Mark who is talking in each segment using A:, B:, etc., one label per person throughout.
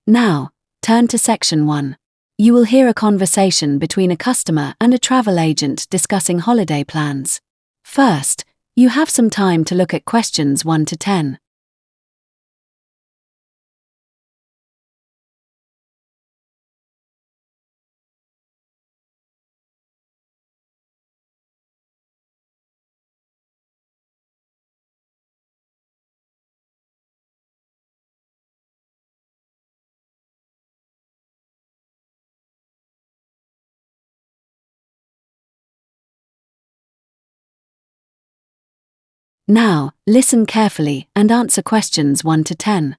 A: Now, turn to Section 1. You will hear a conversation between a customer and a travel agent discussing holiday plans. First, you have some time to look at questions 1 to 10. Now, listen carefully and answer questions 1 to 10.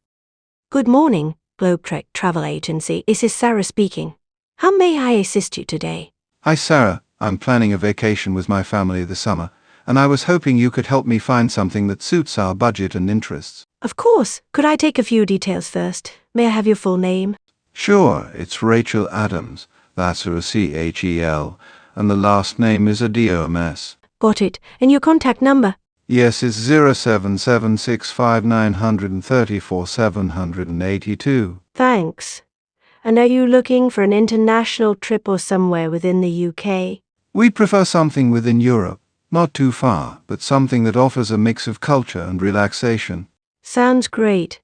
B: Good morning, Globetrek Travel Agency. This is Sarah speaking. How may I assist you today?
C: Hi Sarah, I'm planning a vacation with my family this summer, and I was hoping you could help me find something that suits our budget and interests.
B: Of course. Could I take a few details first? May I have your full name?
C: Sure, it's Rachel Adams, that's a C-H-E-L, and the last name is a D-O-M-S.
B: Got it. And your contact number?
C: Yes, it's 07765934782.
B: Thanks. And are you looking for an international trip or somewhere within the UK?
C: We'd prefer something within Europe, not too far, but something that offers a mix of culture and relaxation.
B: Sounds great.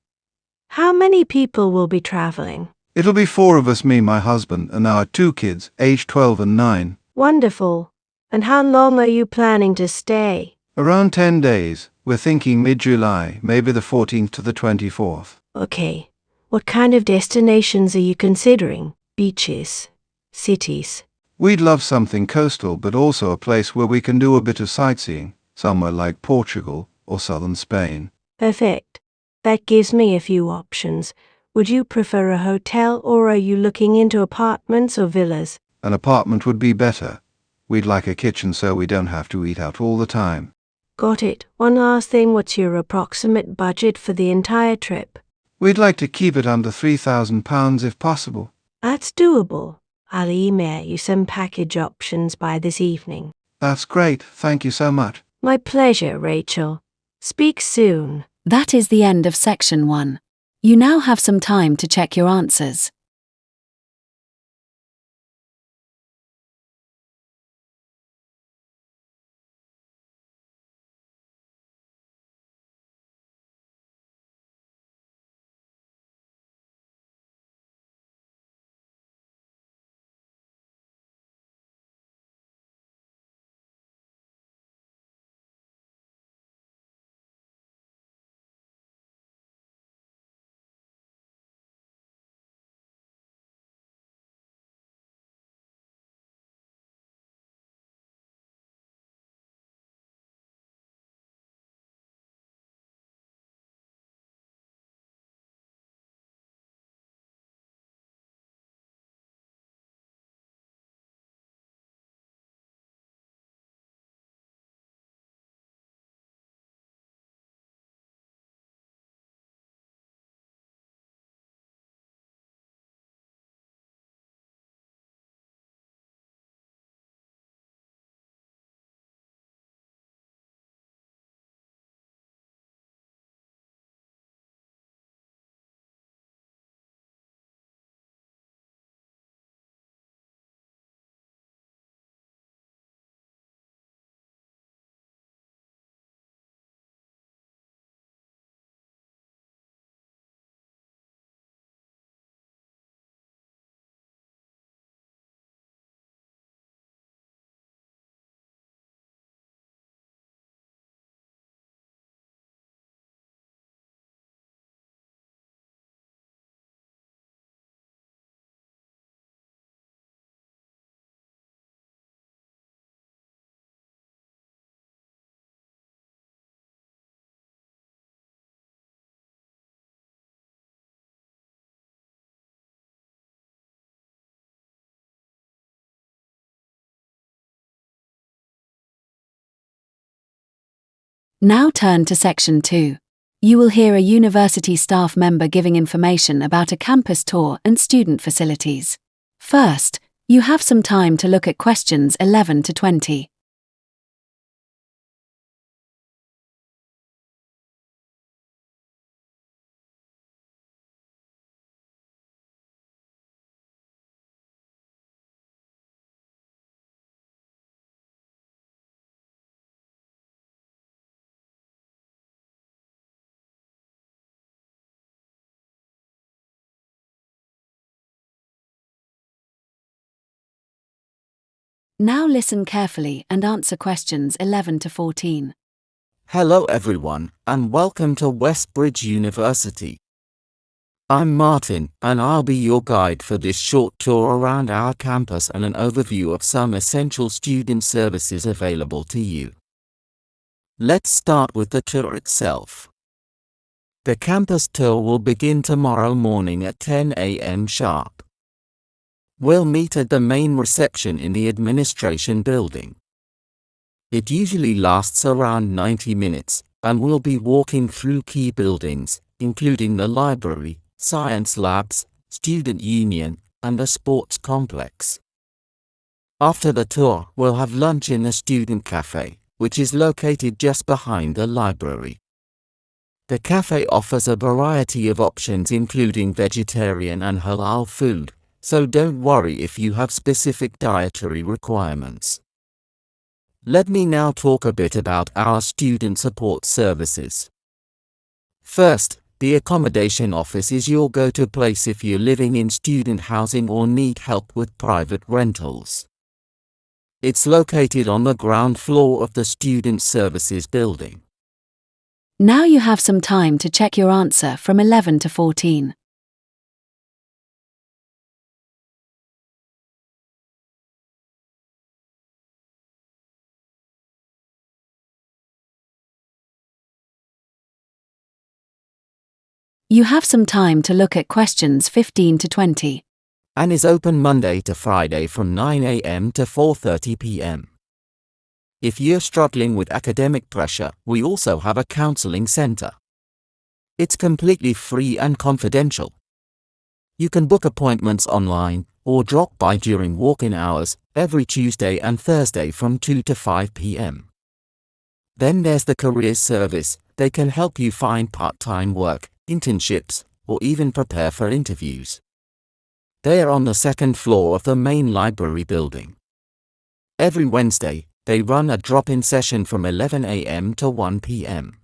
B: How many people will be traveling?
C: It'll be 4 of us, me, my husband, and our 2 kids, aged 12 and 9.
B: Wonderful. And how long are you planning to stay?
C: Around 10 days. We're thinking mid-July, maybe the 14th to the 24th.
B: Okay. What kind of destinations are you considering? Beaches? Cities?
C: We'd love something coastal, but also a place where we can do a bit of sightseeing, somewhere like Portugal or southern Spain.
B: Perfect. That gives me a few options. Would you prefer a hotel or are you looking into apartments or villas?
C: An apartment would be better. We'd like a kitchen so we don't have to eat out all the time.
B: Got it. One last thing, what's your approximate budget for the entire trip?
C: We'd like to keep it under £3,000 if possible.
B: That's doable. I'll email you some package options by this evening.
C: That's great, thank you so much.
B: My pleasure, Rachel. Speak soon.
A: That is the end of Section 1. You now have some time to check your answers. Now turn to Section 2. You will hear a university staff member giving information about a campus tour and student facilities. First, you have some time to look at questions 11 to 20. Now listen carefully and answer questions 11 to 14.
D: Hello everyone, and welcome to Westbridge University. I'm Martin, and I'll be your guide for this short tour around our campus and an overview of some essential student services available to you. Let's start with the tour itself. The campus tour will begin tomorrow morning at 10 a.m. sharp. We'll meet at the main reception in the administration building. It usually lasts around 90 minutes, and we'll be walking through key buildings, including the library, science labs, student union, and a sports complex. After the tour, we'll have lunch in the student cafe, which is located just behind the library. The cafe offers a variety of options including vegetarian and halal food, so don't worry if you have specific dietary requirements. Let me now talk a bit about our student support services. First, the accommodation office is your go-to place if you're living in student housing or need help with private rentals. It's located on the ground floor of the Student Services building.
A: Now you have some time to check your answer from 11 to 14. You have some time to look at questions 15 to 20.
D: And is open Monday to Friday from 9 a.m. to 4:30 p.m. If you're struggling with academic pressure, we also have a counseling center. It's completely free and confidential. You can book appointments online or drop by during walk-in hours every Tuesday and Thursday from 2 to 5 p.m. Then there's the careers service. They can help you find part-time work, internships, or even prepare for interviews. They are on the second floor of the main library building. Every Wednesday, they run a drop-in session from 11 a.m. to 1 p.m.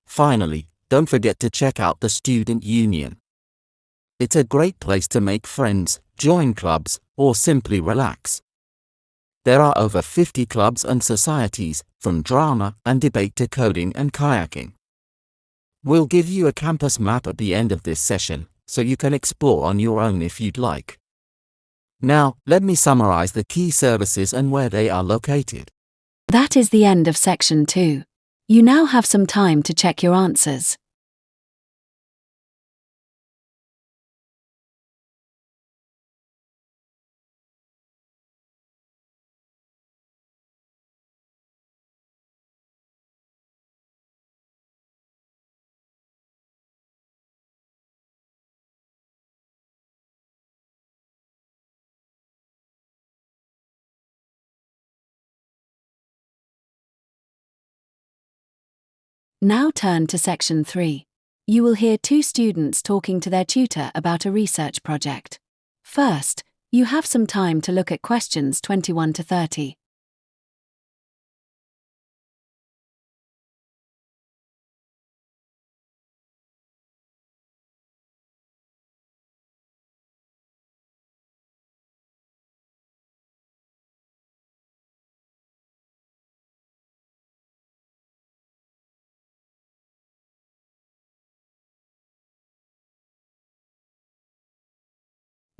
D: Finally, don't forget to check out the student union. It's a great place to make friends, join clubs, or simply relax. There are over 50 clubs and societies, from drama and debate to coding and kayaking. We'll give you a campus map at the end of this session, so you can explore on your own if you'd like. Now, let me summarize the key services and where they are located.
A: That is the end of section 2. You now have some time to check your answers. Now turn to section 3. You will hear two students talking to their tutor about a research project. First, you have some time to look at questions 21 to 30.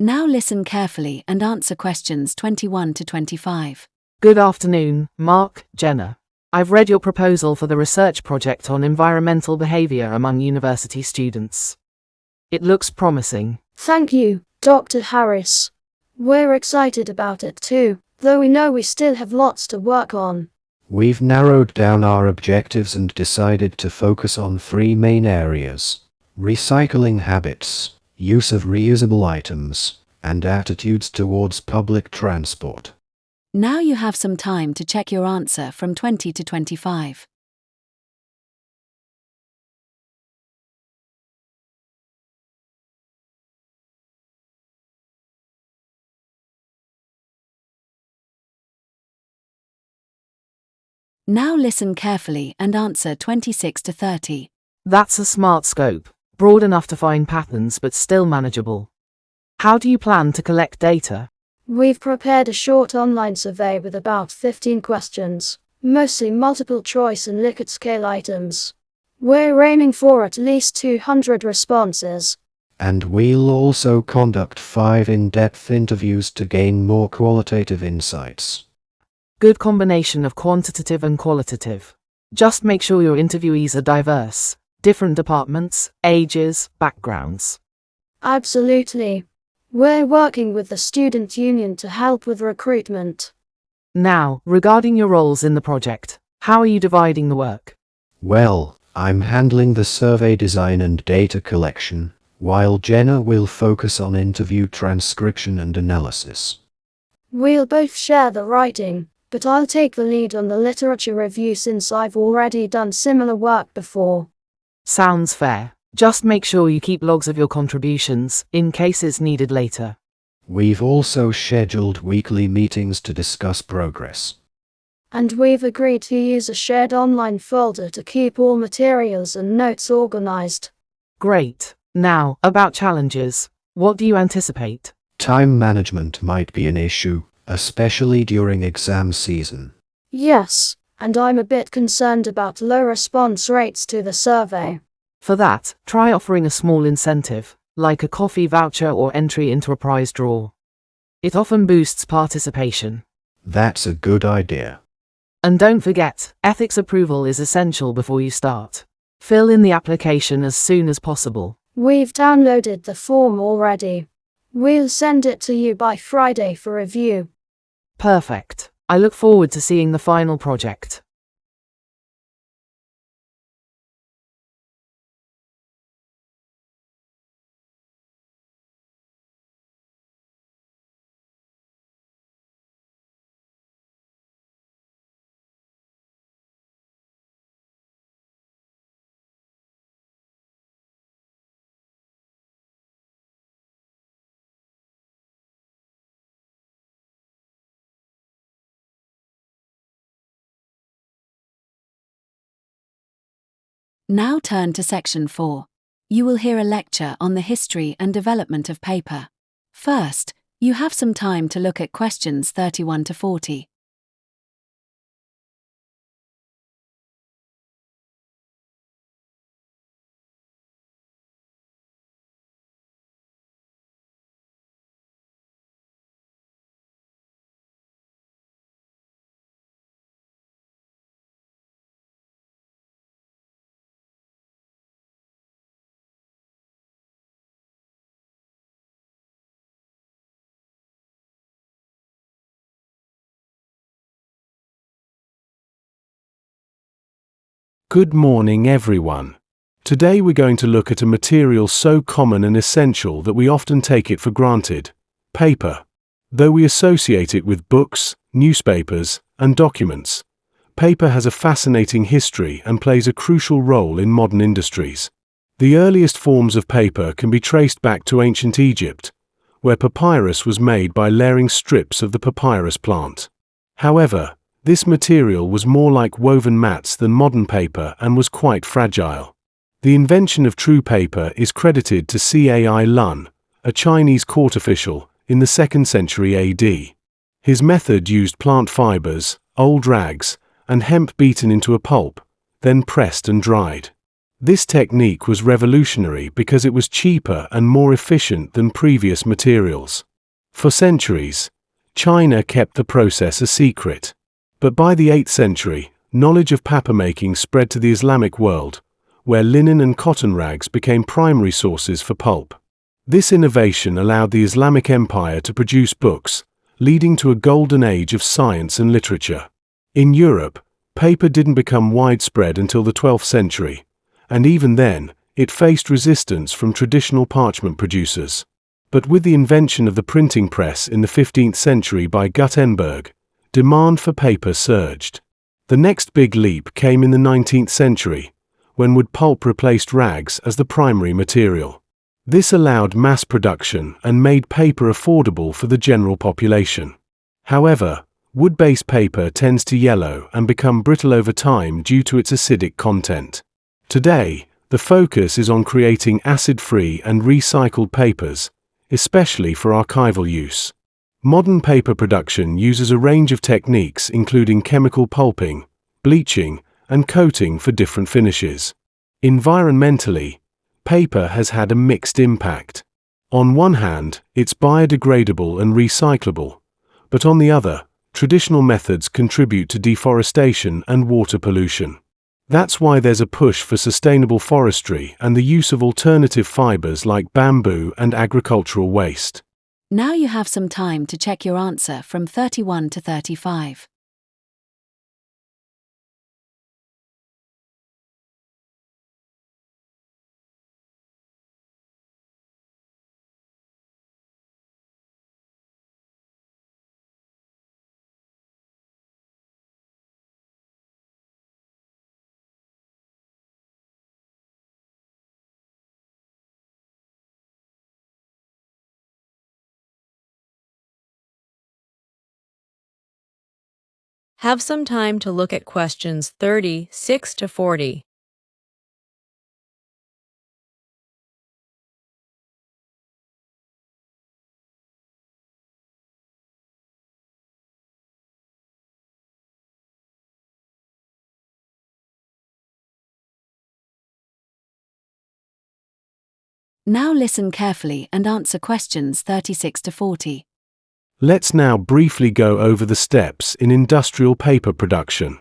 A: Now listen carefully and answer questions 21 to 25.
E: Good afternoon, Mark, Jenna. I've read your proposal for the research project on environmental behavior among university students. It looks promising.
F: Thank you, Dr. Harris. We're excited about it too, though we know we still have lots to work on.
G: We've narrowed down our objectives and decided to focus on 3 main areas: recycling habits, use of reusable items, and attitudes towards public transport.
A: Now you have some time to check your answer from 20 to 25. Now listen carefully and answer 26 to 30.
E: That's a smart scope, broad enough to find patterns but still manageable. How do you plan to collect data?
F: We've prepared a short online survey with about 15 questions, mostly multiple choice and Likert scale items. We're aiming for at least 200 responses.
G: And we'll also conduct 5 in-depth interviews to gain more qualitative insights.
E: Good combination of quantitative and qualitative. Just make sure your interviewees are diverse, different departments, ages, backgrounds.
F: Absolutely. We're working with the student union to help with recruitment.
E: Now, regarding your roles in the project, how are you dividing the work?
G: Well, I'm handling the survey design and data collection, while Jenna will focus on interview transcription and analysis.
F: We'll both share the writing, but I'll take the lead on the literature review since I've already done similar work before.
E: Sounds fair. Just make sure you keep logs of your contributions, in case it's needed later.
G: We've also scheduled weekly meetings to discuss progress.
F: And we've agreed to use a shared online folder to keep all materials and notes organized.
E: Great. Now, about challenges. What do you anticipate?
G: Time management might be an issue, especially during exam season.
F: Yes, and I'm a bit concerned about low response rates to the survey.
E: For that, try offering a small incentive, like a coffee voucher or entry into a prize draw. It often boosts participation.
G: That's a good idea.
E: And don't forget, ethics approval is essential before you start. Fill in the application as soon as possible.
F: We've downloaded the form already. We'll send it to you by Friday for review.
E: Perfect. I look forward to seeing the final project.
A: Now turn to section 4. You will hear a lecture on the history and development of paper. First, you have some time to look at questions 31 to 40.
H: Good morning, everyone. Today we're going to look at a material so common and essential that we often take it for granted: paper. Though we associate it with books, newspapers, and documents, paper has a fascinating history and plays a crucial role in modern industries. The earliest forms of paper can be traced back to ancient Egypt, where papyrus was made by layering strips of the papyrus plant. However, this material was more like woven mats than modern paper and was quite fragile. The invention of true paper is credited to Cai Lun, a Chinese court official, in the 2nd century AD. His method used plant fibers, old rags, and hemp beaten into a pulp, then pressed and dried. This technique was revolutionary because it was cheaper and more efficient than previous materials. For centuries, China kept the process a secret. But by the 8th century, knowledge of papermaking spread to the Islamic world, where linen and cotton rags became primary sources for pulp. This innovation allowed the Islamic Empire to produce books, leading to a golden age of science and literature. In Europe, paper didn't become widespread until the 12th century, and even then, it faced resistance from traditional parchment producers. But with the invention of the printing press in the 15th century by Gutenberg, demand for paper surged. The next big leap came in the 19th century, when wood pulp replaced rags as the primary material. This allowed mass production and made paper affordable for the general population. However, wood-based paper tends to yellow and become brittle over time due to its acidic content. Today, the focus is on creating acid-free and recycled papers, especially for archival use. Modern paper production uses a range of techniques including chemical pulping, bleaching, and coating for different finishes. Environmentally, paper has had a mixed impact. On one hand, it's biodegradable and recyclable, but on the other, traditional methods contribute to deforestation and water pollution. That's why there's a push for sustainable forestry and the use of alternative fibers like bamboo and agricultural waste.
A: Now you have some time to check your answer from 31 to 35.
I: Have some time to look at questions 36 to 40.
A: Now listen carefully and answer questions 36 to 40.
H: Let's now briefly go over the steps in industrial paper production.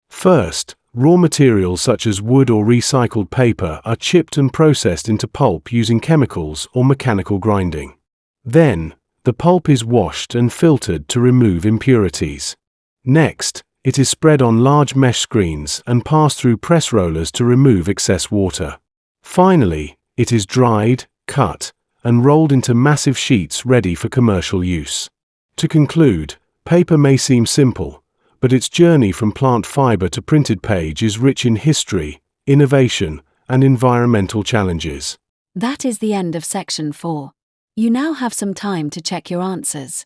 H: First, raw materials such as wood or recycled paper are chipped and processed into pulp using chemicals or mechanical grinding. Then, the pulp is washed and filtered to remove impurities. Next, it is spread on large mesh screens and passed through press rollers to remove excess water. Finally, it is dried, cut, and rolled into massive sheets ready for commercial use. To conclude, paper may seem simple, but its journey from plant fiber to printed page is rich in history, innovation, and environmental challenges.
A: That is the end of section 4. You now have some time to check your answers.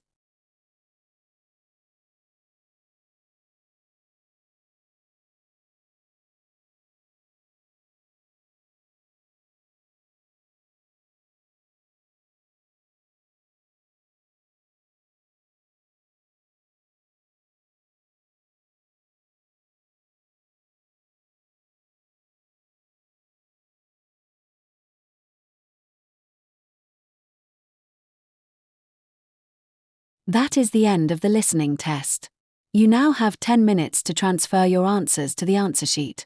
A: That is the end of the listening test. You now have 10 minutes to transfer your answers to the answer sheet.